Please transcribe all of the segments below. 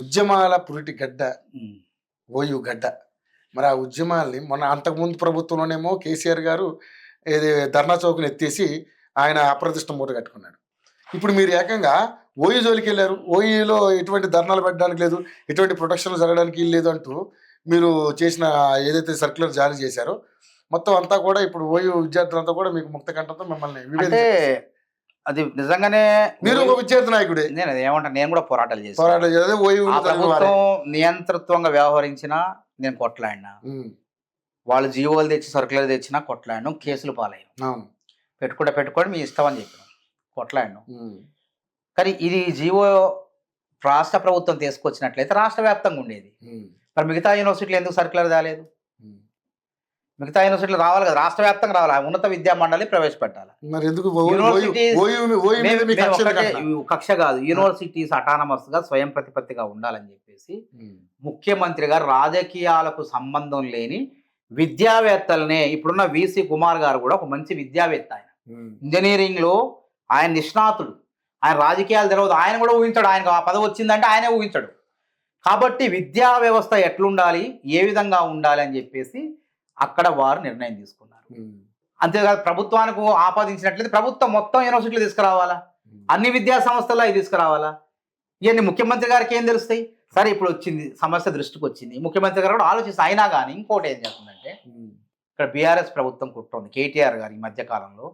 ఉద్యమాల పురిటి గడ్డ ఉమ్. ఓయూ గడ్డ. మరి ఆ ఉద్యమాల్ని మొన్న అంతకుముందు ప్రభుత్వంలోనేమో కేసీఆర్ గారు ఏది ధర్నా చౌక్ని ఎత్తేసి ఆయన అప్రతిష్ట మూట కట్టుకున్నాడు. ఇప్పుడు మీరు ఏకంగా ఓయూ జోలికి వెళ్ళారు. ఓయూలో ఎటువంటి ధర్నాలు పెట్టడానికి లేదు, ఎటువంటి ప్రొటెక్షన్లు జరగడానికి లేదు అంటూ మీరు చేసిన ఏదైతే సర్క్యులర్ జారీ చేశారో మొత్తం అంతా కూడా ఇప్పుడు ఓయూ విద్యార్థులంతా కూడా మీకు ముక్త కంఠంతో మిమ్మల్ని అంటే విభేదించారు. అది నిజంగానే మీరు ఒక విద్యార్థి నాయకుడే, నేను అది ఏమంటాను, నేను కూడా పోరాటాలు చేశాను. పోరాటం చేయాలి. ఓయూ ఆ ప్రభుత్వం నియంతృత్వంగా వ్యవహరించినా నేను కొట్లాడినా, వాళ్ళు జీవోలు తెచ్చి సరుకులు తెచ్చినా కొట్లాడినాం, కేసులు పాలయ్యాం. పెట్టుకోండి మీ ఇష్టం అని చెప్పినాం, కొట్లాడినాం. కానీ ఇది జీవో రాష్ట్ర ప్రభుత్వం తీసుకొచ్చినట్లయితే రాష్ట్ర వ్యాప్తంగా ఉండేది. మరి మిగతా యూనివర్సిటీలు ఎందుకు సర్క్యులర్ రాలేదు? మిగతా యూనివర్సిటీలు రావాలి కదా, రాష్ట్ర వ్యాప్తంగా రావాలి, ఉన్నత విద్యా మండలి ప్రవేశపెట్టాలి. కక్ష కాదు, యూనివర్సిటీస్ అటానమస్ గా స్వయం ప్రతిపత్తిగా ఉండాలని చెప్పేసి ముఖ్యమంత్రి గారు రాజకీయాలకు సంబంధం లేని విద్యావేత్తలనే, ఇప్పుడున్న విసి కుమార్ గారు కూడా ఒక మంచి విద్యావేత్త, ఆయన ఇంజనీరింగ్ లో ఆయన నిష్ణాతుడు, ఆయన రాజకీయాలు తెలియదు, ఆయన కూడా ఊహించాడు, ఆయనకు ఆ పదవి వచ్చిందంటే ఆయనే ఊహించాడు. కాబట్టి విద్యా వ్యవస్థ ఎట్లుండాలి, ఏ విధంగా ఉండాలి అని చెప్పేసి అక్కడ వారు నిర్ణయం తీసుకున్నారు. అంతేకాదు ప్రభుత్వానికి ఆపాదించినట్లయితే ప్రభుత్వం మొత్తం యూనివర్సిటీలు తీసుకురావాలా, అన్ని విద్యా సంస్థల్లో ఇది తీసుకురావాలా? ఇవన్నీ ముఖ్యమంత్రి గారికి ఏం తెలుస్తాయి? సరే ఇప్పుడు వచ్చింది సమస్య దృష్టికి వచ్చింది, ముఖ్యమంత్రి గారు కూడా ఆలోచిస్తే అయినా కానీ ఇంకోటి ఏం చేస్తుందంటే, ఇక్కడ బీఆర్ఎస్ ప్రభుత్వం కుట్రుంది. కేటీఆర్ గారు ఈ మధ్యకాలంలో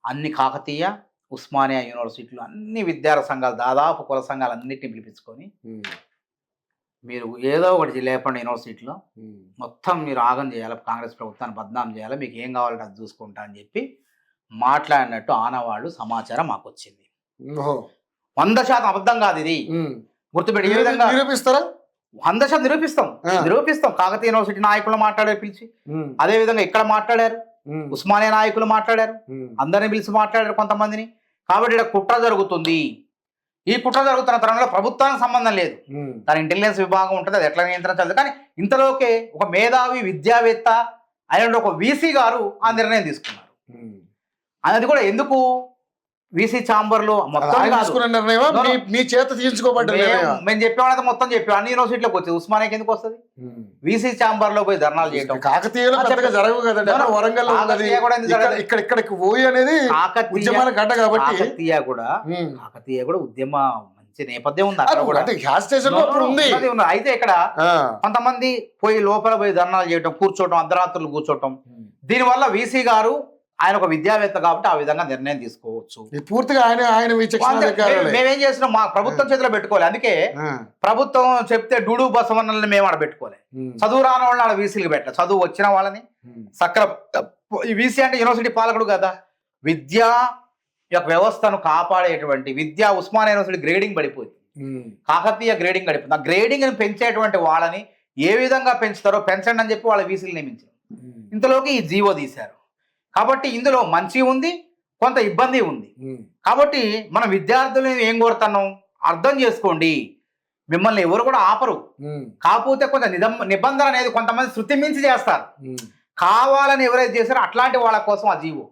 అన్ని కాకతీయ, ఉస్మానియా యూనివర్సిటీలు అన్ని విద్యార్థి సంఘాలు, దాదాపు కుల సంఘాలు అన్నింటినీ పిలిపించుకొని మీరు ఏదో ఒకటి లేపండి యూనివర్సిటీలో, మొత్తం మీరు ఆగం చేయాలి, కాంగ్రెస్ ప్రభుత్వాన్ని బద్నాం చేయాలి, మీకు ఏం కావాలంటే అది చూసుకుంటా అని చెప్పి మాట్లాడినట్టు ఆనవాళ్ళు సమాచారం మాకు వచ్చింది. 100% అబద్ధం కాదు ఇది, గుర్తుపెట్టి. ఏ విధంగా నిరూపిస్తారా? 100% నిరూపిస్తాం. కాకతీయ యూనివర్సిటీ నాయకులు మాట్లాడారు పిలిచి, అదే విధంగా ఇక్కడ మాట్లాడారు, ఉస్మానియా నాయకులు మాట్లాడారు, అందరిని పిలిచి మాట్లాడారు కొంతమందిని. కాబట్టి ఇక్కడ కుట్ర జరుగుతుంది. ఈ కుట్ర జరుగుతున్న తరంలో ప్రభుత్వానికి సంబంధం లేదు, తన ఇంటెలిజెన్స్ విభాగం ఉంటుంది, అది ఎట్లా నియంత్రించాలి. కానీ ఇంతలోకే ఒక మేధావి విద్యావేత్త అయిన ఒక వీసీ గారు ఆ నిర్ణయం తీసుకున్నారు. అది కూడా ఎందుకు వీసీ ఛాంబర్లో మొత్తం మీ చేత మేము చెప్పేవాళ్ళ మొత్తం చెప్పాం, అన్ని యూనివర్సిటీలోకి వచ్చేది, ఉస్మానియాకి ఎందుకు వస్తుంది? వీసీ ఛాంబర్ లో పోయి ధర్నాలు చేయడం. కాకతీయలో జరగవు కదండి, వరంగల్ కాకతీయ కూడా ఉద్యమ మంచి నేపథ్యం ఉంది అక్కడ కూడా. అయితే ఇక్కడ కొంతమంది పోయి లోపల పోయి ధర్నాలు చేయడం, కూర్చోవటం, అర్ధరాత్రులు కూర్చోవటం, దీనివల్ల వీసీ గారు ఆయన ఒక విద్యావేత్త కాబట్టి ఆ విధంగా నిర్ణయం తీసుకోవచ్చు. పూర్తిగా మేమేం చేస్తున్నాం, మా ప్రభుత్వం చేతిలో పెట్టుకోవాలి. అందుకే ప్రభుత్వం చెప్తే డూడు బసవన్నల్ని మేము ఆడ పెట్టుకోవాలి, చదువు రాని వాళ్ళని ఆడ వీసీలకు పెట్టాలి, చదువు వచ్చిన వాళ్ళని సక్ర. ఈ వీసీ అంటే యూనివర్సిటీ పాలకుడు కదా, విద్యా యొక్క వ్యవస్థను కాపాడేటువంటి విద్యా. ఉస్మానియా యూనివర్సిటీ గ్రేడింగ్ పడిపోయింది, కాకతీయ గ్రేడింగ్ పడిపోయింది. ఆ గ్రేడింగ్ పెంచేటువంటి వాళ్ళని ఏ విధంగా పెంచుతారో పెంచండి అని చెప్పి వాళ్ళ వీసీలు నియమించారు. ఇంతలోకి ఈ జీవో తీశారు. కాబట్టి ఇందులో మంచి ఉంది, కొంత ఇబ్బంది ఉంది. కాబట్టి మనం విద్యార్థులను ఏం కోరుతున్నాం అర్థం చేసుకోండి, మిమ్మల్ని ఎవరు కూడా ఆపరు. కాకపోతే కొంత నిబంధన అనేది కొంతమంది శృతి మించి చేస్తారు, కావాలని ఎవరైతే చేశారో అట్లాంటి వాళ్ళ కోసం ఆ జీవో.